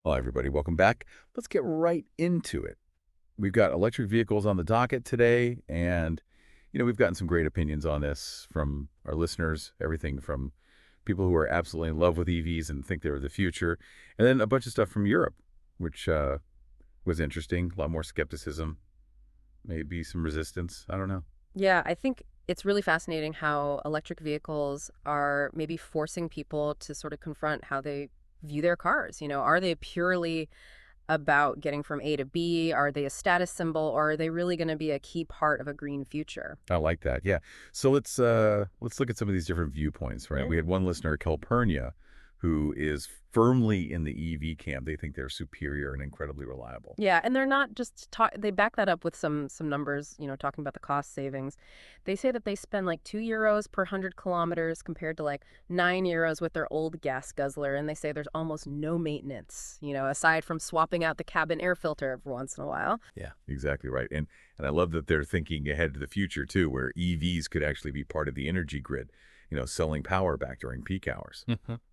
Well, everybody, welcome back. Let's get right into it. We've got electric vehicles on the docket today, and we've gotten some great opinions on this from our listeners, everything from people who are absolutely in love with EVs and think they're the future, and then a bunch of stuff from Europe, which was interesting. A lot more skepticism, maybe some resistance. I don't know. Yeah, I think it's really fascinating how electric vehicles are maybe forcing people to sort of confront how they view their cars. Are they purely about getting from A to B? Are they a status symbol, or are they really going to be a key part of a green future? I like that. Yeah. So let's look at some of these different viewpoints, right? Yeah. We had one listener, Calpurnia, who is firmly in the EV camp. They think they're superior and incredibly reliable. Yeah, and they're not just they back that up with some numbers, talking about the cost savings. They say that they spend like 2 euros per 100 kilometers compared to like 9 euros with their old gas guzzler, and they say there's almost no maintenance, aside from swapping out the cabin air filter every once in a while. Yeah, exactly right. And I love that they're thinking ahead to the future too, where EVs could actually be part of the energy grid, selling power back during peak hours.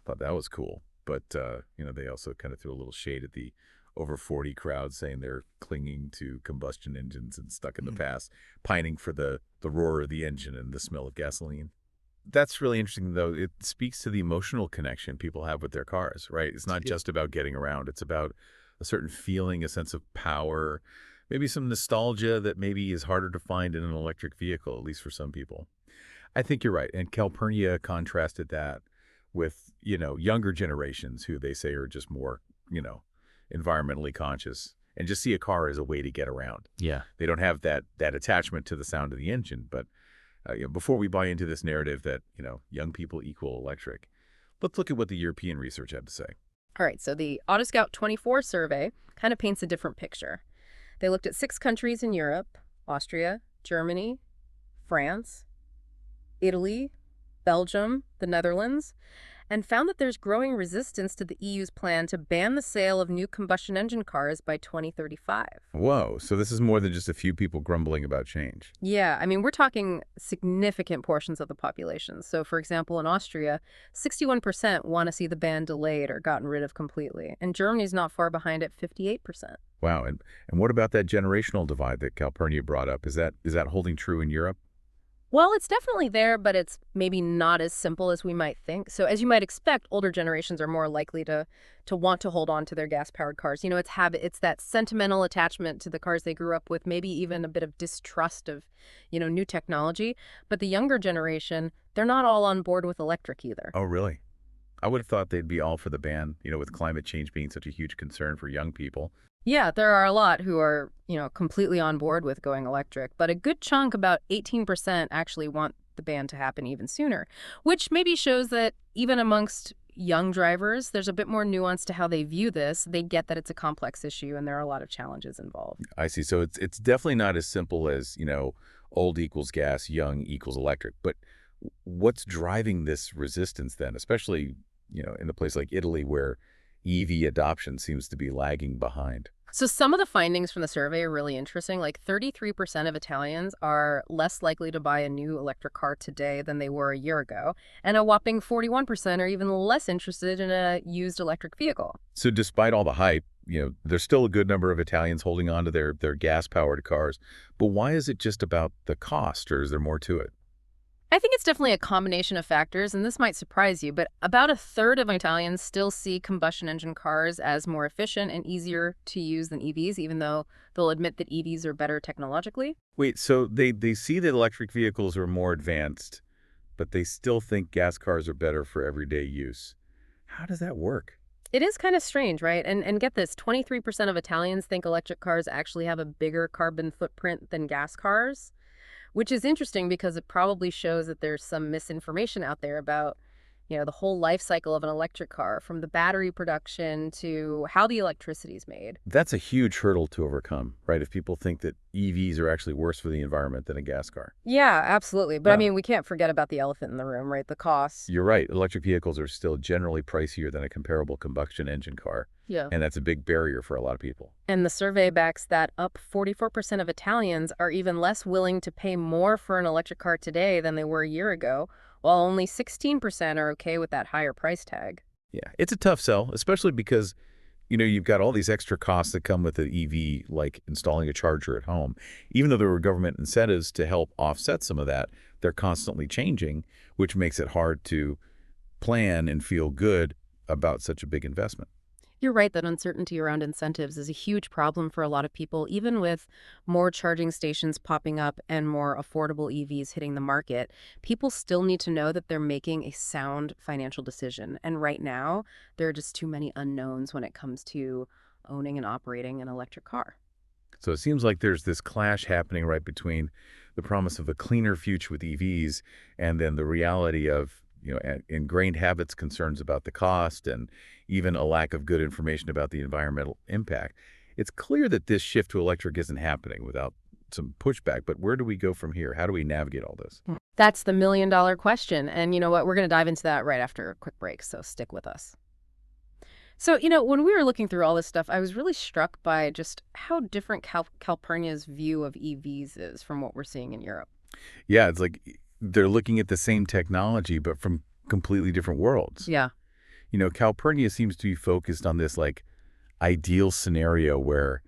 Thought that was cool. But they also kind of threw a little shade at the over 40 crowd, saying they're clinging to combustion engines and stuck in the past, pining for the roar of the engine and the smell of gasoline. That's really interesting, though. It speaks to the emotional connection people have with their cars, right? It's not just about getting around. It's about a certain feeling, a sense of power, maybe some nostalgia that maybe is harder to find in an electric vehicle, at least for some people. I think you're right. And Calpurnia contrasted that with, younger generations who they say are just more, environmentally conscious and just see a car as a way to get around. Yeah. They don't have that attachment to the sound of the engine. But before we buy into this narrative that, young people equal electric, let's look at what the European research had to say. All right, so the Autoscout 24 survey kind of paints a different picture. They looked at 6 countries in Europe: Austria, Germany, France, Italy, Belgium, the Netherlands, and found that there's growing resistance to the EU's plan to ban the sale of new combustion engine cars by 2035. Whoa, so this is more than just a few people grumbling about change. Yeah, I mean, we're talking significant portions of the population. So, for example, in Austria, 61% want to see the ban delayed or gotten rid of completely. And Germany's not far behind at 58%. Wow, and what about that generational divide that Calpurnia brought up? Is that holding true in Europe? Well, it's definitely there, but it's maybe not as simple as we might think. So, as you might expect, older generations are more likely to want to hold on to their gas-powered cars. It's habit, it's that sentimental attachment to the cars they grew up with, maybe even a bit of distrust of, new technology. But the younger generation, they're not all on board with electric either. Oh, really? I would have thought they'd be all for the ban, with climate change being such a huge concern for young people. Yeah, there are a lot who are, completely on board with going electric, but a good chunk, about 18%, actually want the ban to happen even sooner, which maybe shows that even amongst young drivers, there's a bit more nuance to how they view this. They get that it's a complex issue and there are a lot of challenges involved. I see. So it's definitely not as simple as, old equals gas, young equals electric. But what's driving this resistance then, especially, in a place like Italy where EV adoption seems to be lagging behind? So some of the findings from the survey are really interesting. Like 33% of Italians are less likely to buy a new electric car today than they were a year ago, and a whopping 41% are even less interested in a used electric vehicle. So despite all the hype, there's still a good number of Italians holding on to their gas-powered cars. But why is it just about the cost, or is there more to it? I think it's definitely a combination of factors, and this might surprise you, but about a third of Italians still see combustion engine cars as more efficient and easier to use than EVs, even though they'll admit that EVs are better technologically. Wait, so they see that electric vehicles are more advanced, but they still think gas cars are better for everyday use. How does that work? It is kind of strange, right? And get this, 23% of Italians think electric cars actually have a bigger carbon footprint than gas cars, which is interesting because it probably shows that there's some misinformation out there about, the whole life cycle of an electric car, from the battery production to how the electricity is made. That's a huge hurdle to overcome, right? If people think that EVs are actually worse for the environment than a gas car. Yeah, absolutely. But I Wow. mean, we can't forget about the elephant in the room, right? The costs. You're right. Electric vehicles are still generally pricier than a comparable combustion engine car. Yeah. And that's a big barrier for a lot of people. And the survey backs that up. 44% of Italians are even less willing to pay more for an electric car today than they were a year ago, while only 16% are okay with that higher price tag. Yeah, it's a tough sell, especially because You've got all these extra costs that come with the EV, like installing a charger at home. Even though there were government incentives to help offset some of that, they're constantly changing, which makes it hard to plan and feel good about such a big investment. You're right that uncertainty around incentives is a huge problem for a lot of people, even with more charging stations popping up and more affordable EVs hitting the market. People still need to know that they're making a sound financial decision. And right now, there are just too many unknowns when it comes to owning and operating an electric car. So it seems like there's this clash happening right between the promise of a cleaner future with EVs and then the reality of, ingrained habits, concerns about the cost, and even a lack of good information about the environmental impact. It's clear that this shift to electric isn't happening without some pushback, but where do we go from here? How do we navigate all this? That's the million-dollar question. And you know what? We're going to dive into that right after a quick break, so stick with us. So, when we were looking through all this stuff, I was really struck by just how different Calpurnia's view of EVs is from what we're seeing in Europe. Yeah, it's like they're looking at the same technology, but from completely different worlds. Yeah. Calpurnia seems to be focused on this like ideal scenario where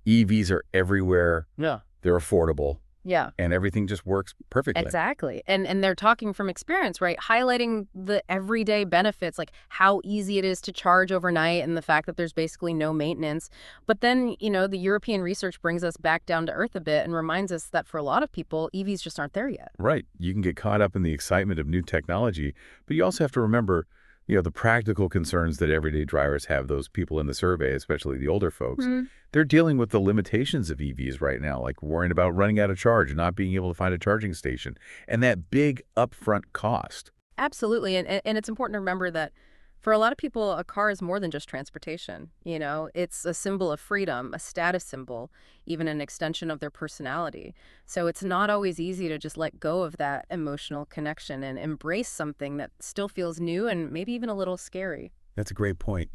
EVs are everywhere, Yeah. they're affordable, Yeah. and everything just works perfectly. Exactly. And they're talking from experience, right? Highlighting the everyday benefits, like how easy it is to charge overnight and the fact that there's basically no maintenance. But then, the European research brings us back down to earth a bit and reminds us that for a lot of people, EVs just aren't there yet. Right. You can get caught up in the excitement of new technology, but you also have to remember, the practical concerns that everyday drivers have, those people in the survey, especially the older folks. They're dealing with the limitations of EVs right now, like worrying about running out of charge and not being able to find a charging station, and that big upfront cost. Absolutely. And it's important to remember that for a lot of people, a car is more than just transportation. It's a symbol of freedom, a status symbol, even an extension of their personality. So it's not always easy to just let go of that emotional connection and embrace something that still feels new and maybe even a little scary. That's a great point.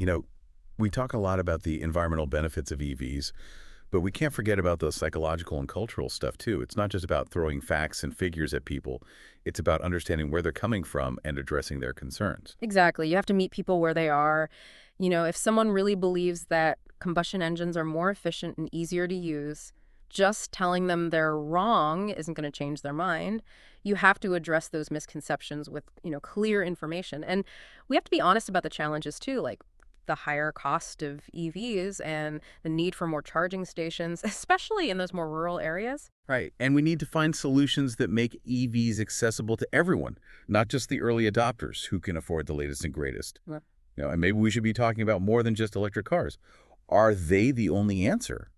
We talk a lot about the environmental benefits of EVs, but we can't forget about the psychological and cultural stuff, too. It's not just about throwing facts and figures at people. It's about understanding where they're coming from and addressing their concerns. Exactly. You have to meet people where they are. If someone really believes that combustion engines are more efficient and easier to use, just telling them they're wrong isn't going to change their mind. You have to address those misconceptions with, clear information. And we have to be honest about the challenges, too, like the higher cost of EVs and the need for more charging stations, especially in those more rural areas. Right. And we need to find solutions that make EVs accessible to everyone, not just the early adopters who can afford the latest and greatest. Yeah. And maybe we should be talking about more than just electric cars. Are they the only answer?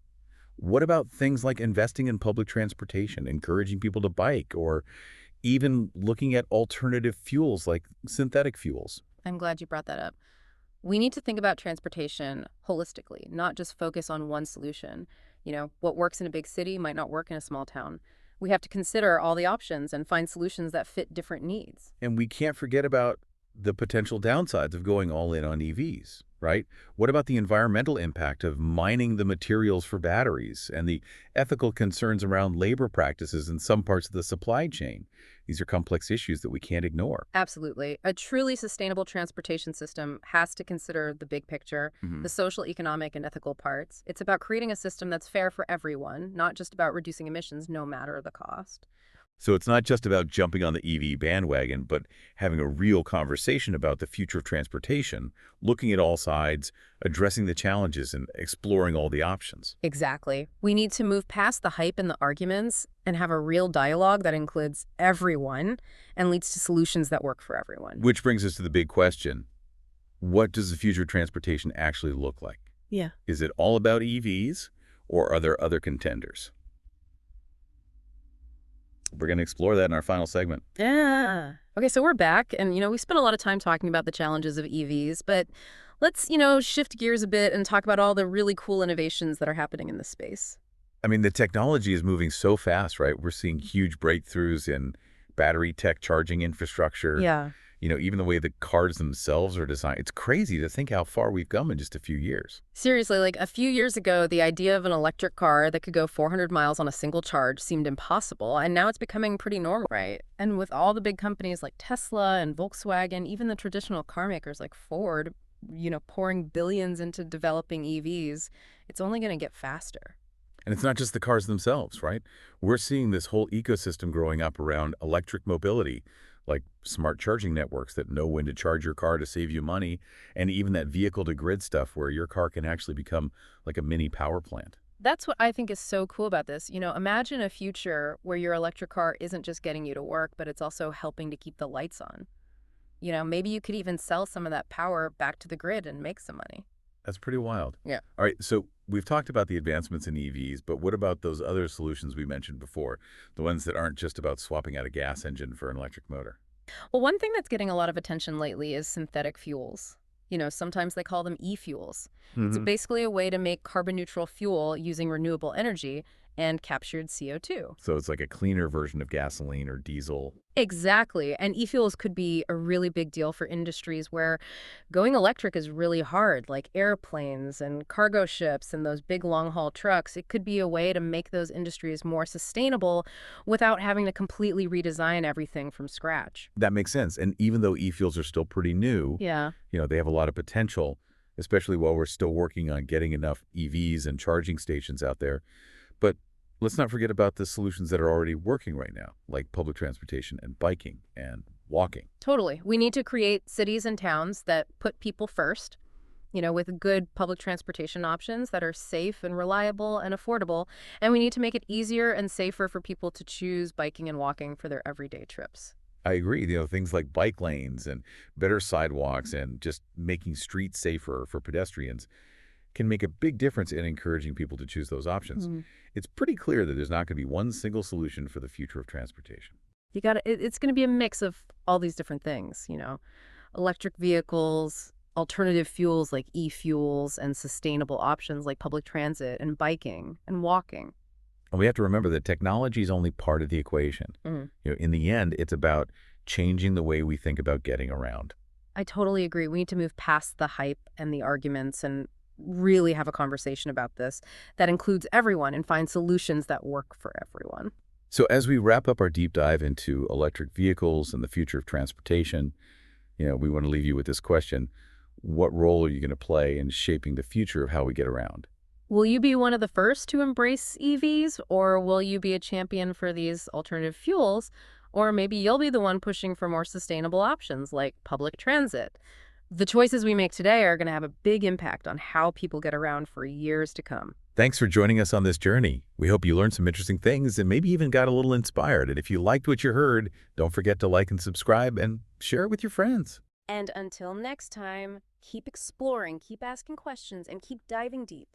What about things like investing in public transportation, encouraging people to bike, or even looking at alternative fuels like synthetic fuels? I'm glad you brought that up. We need to think about transportation holistically, not just focus on one solution. What works in a big city might not work in a small town. We have to consider all the options and find solutions that fit different needs. And we can't forget about the potential downsides of going all in on EVs, right? What about the environmental impact of mining the materials for batteries and the ethical concerns around labor practices in some parts of the supply chain? These are complex issues that we can't ignore. Absolutely. A truly sustainable transportation system has to consider the big picture, the social, economic, and ethical parts. It's about creating a system that's fair for everyone, not just about reducing emissions no matter the cost. So it's not just about jumping on the EV bandwagon, but having a real conversation about the future of transportation, looking at all sides, addressing the challenges, and exploring all the options. Exactly. We need to move past the hype and the arguments and have a real dialogue that includes everyone and leads to solutions that work for everyone. Which brings us to the big question. What does the future of transportation actually look like? Yeah. Is it all about EVs, or are there other contenders? We're going to explore that in our final segment. Yeah. Okay, so we're back, and, we spent a lot of time talking about the challenges of EVs, but let's, shift gears a bit and talk about all the really cool innovations that are happening in this space. I mean, the technology is moving so fast, right? We're seeing huge breakthroughs in battery tech charging infrastructure. Yeah. Even the way the cars themselves are designed. It's crazy to think how far we've come in just a few years. Seriously, like a few years ago, the idea of an electric car that could go 400 miles on a single charge seemed impossible, and now it's becoming pretty normal, right? And with all the big companies like Tesla and Volkswagen, even the traditional car makers like Ford, pouring billions into developing EVs, it's only going to get faster. And it's not just the cars themselves, right? We're seeing this whole ecosystem growing up around electric mobility, like smart charging networks that know when to charge your car to save you money, and even that vehicle-to-grid stuff where your car can actually become like a mini power plant. That's what I think is so cool about this. Imagine a future where your electric car isn't just getting you to work, but it's also helping to keep the lights on. Maybe you could even sell some of that power back to the grid and make some money. That's pretty wild. Yeah. All right, so we've talked about the advancements in EVs, but what about those other solutions we mentioned before, the ones that aren't just about swapping out a gas engine for an electric motor? Well, one thing that's getting a lot of attention lately is synthetic fuels. Sometimes they call them e-fuels. It's Hmm. basically a way to make carbon neutral fuel using renewable energy and captured CO2. So it's like a cleaner version of gasoline or diesel. Exactly. And e-fuels could be a really big deal for industries where going electric is really hard, like airplanes and cargo ships and those big long-haul trucks. It could be a way to make those industries more sustainable without having to completely redesign everything from scratch. That makes sense. And even though e-fuels are still pretty new, Yeah. they have a lot of potential, especially while we're still working on getting enough EVs and charging stations out there. But let's not forget about the solutions that are already working right now, like public transportation and biking and walking. Totally. We need to create cities and towns that put people first, with good public transportation options that are safe and reliable and affordable. And we need to make it easier and safer for people to choose biking and walking for their everyday trips. I agree. Things like bike lanes and better sidewalks and just making streets safer for pedestrians can make a big difference in encouraging people to choose those options. Mhm. It's pretty clear that there's not going to be one single solution for the future of transportation. It's going to be a mix of all these different things, electric vehicles, alternative fuels like e-fuels, and sustainable options like public transit and biking and walking. And we have to remember that technology is only part of the equation. Mhm. In the end, it's about changing the way we think about getting around. I totally agree. We need to move past the hype and the arguments and really have a conversation about this that includes everyone and find solutions that work for everyone. So as we wrap up our deep dive into electric vehicles and the future of transportation, we want to leave you with this question. What role are you going to play in shaping the future of how we get around? Will you be one of the first to embrace EVs, or will you be a champion for these alternative fuels? Or maybe you'll be the one pushing for more sustainable options like public transit. The choices we make today are going to have a big impact on how people get around for years to come. Thanks for joining us on this journey. We hope you learned some interesting things and maybe even got a little inspired. And if you liked what you heard, don't forget to like and subscribe and share it with your friends. And until next time, keep exploring, keep asking questions, and keep diving deep.